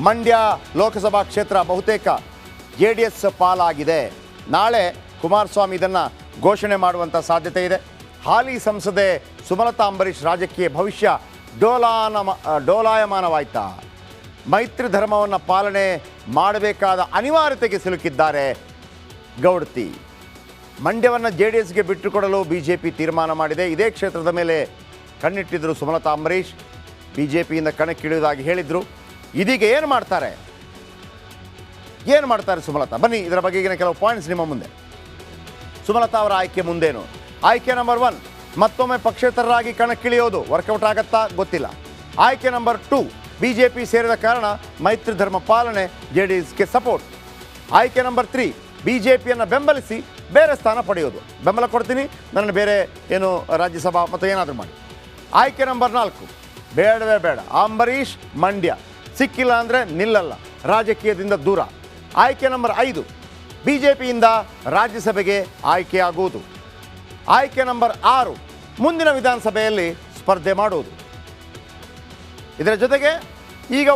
ಮಂಡ್ಯ ಲೋಕಸಭಾ ಕ್ಷೇತ್ರ ಬಹುತೇಕ JDS ಪಾಲಾಗಿದೆ. ನಾಳೆ ಕುಮಾರಸ್ವಾಮಿ ಇದನ್ನು ಘೋಷಣೆ ಮಾಡುವಂಥ ಸಾಧ್ಯತೆ ಇದೆ. ಹಾಲಿ ಸಂಸದೆ ಸುಮಲತಾ ಅಂಬರೀಶ್ ರಾಜಕೀಯ ಭವಿಷ್ಯ ಡೋಲಾಯಮಾನವಾಯ್ತಾ? ಮೈತ್ರಿ ಧರ್ಮವನ್ನು ಪಾಲನೆ ಮಾಡಬೇಕಾದ ಅನಿವಾರ್ಯತೆಗೆ ಸಿಲುಕಿದ್ದಾರೆ ಗೌಡತಿ. ಮಂಡ್ಯವನ್ನು JDSಗೆ ಬಿಟ್ಟುಕೊಡಲು BJP ತೀರ್ಮಾನ ಮಾಡಿದೆ. ಇದೇ ಕ್ಷೇತ್ರದ ಮೇಲೆ ಕಣ್ಣಿಟ್ಟಿದ್ದರು ಸುಮಲತಾ ಅಂಬರೀಶ್. BJPಯಿಂದ ಕಣಕ್ಕಿಳಿಯುವುದಾಗಿ ಹೇಳಿದರು. ಇದೀಗ ಏನು ಮಾಡ್ತಾರೆ ಸುಮಲತಾ? ಬನ್ನಿ, ಇದರ ಬಗೆಗಿನ ಕೆಲವು ಪಾಯಿಂಟ್ಸ್ ನಿಮ್ಮ ಮುಂದೆ. ಸುಮಲತಾ ಅವರ ಆಯ್ಕೆ ಮುಂದೇನು? ಆಯ್ಕೆ ನಂಬರ್ 1, ಮತ್ತೊಮ್ಮೆ ಪಕ್ಷೇತರರಾಗಿ ಕಣಕ್ಕಿಳಿಯೋದು. ವರ್ಕೌಟ್ ಆಗತ್ತಾ ಗೊತ್ತಿಲ್ಲ. ಆಯ್ಕೆ ನಂಬರ್ 2, BJP ಸೇರಿದ ಕಾರಣ ಮೈತ್ರಿ ಧರ್ಮ ಪಾಲನೆ, JDSಗೆ ಸಪೋರ್ಟ್. ಆಯ್ಕೆ ನಂಬರ್ 3, BJPಯನ್ನು ಬೆಂಬಲಿಸಿ ಬೇರೆ ಸ್ಥಾನ ಪಡೆಯೋದು. ಬೆಂಬಲ ಕೊಡ್ತೀನಿ, ನನ್ನನ್ನು ಬೇರೆ ಏನು ರಾಜ್ಯಸಭಾ ಮತ್ತು ಏನಾದರೂ ಮಾಡಿ. ಆಯ್ಕೆ ನಂಬರ್ 4, ಬೇಡವೇ ಬೇಡ, ಅಂಬರೀಷ್ ಮಂಡ್ಯ, ಸಿಕ್ಕಿಲ್ಲ ಅಂದರೆ ನಿಲ್ಲಲ್ಲ, ರಾಜಕೀಯದಿಂದ ದೂರ. ಆಯ್ಕೆ ನಂಬರ್ 5, BJPಯಿಂದ ರಾಜ್ಯಸಭೆಗೆ ಆಯ್ಕೆಯಾಗುವುದು. ಆಯ್ಕೆ ನಂಬರ್ 6, ಮುಂದಿನ ವಿಧಾನಸಭೆಯಲ್ಲಿ ಸ್ಪರ್ಧೆ ಮಾಡುವುದು. ಇದರ ಜೊತೆಗೆ ಈಗ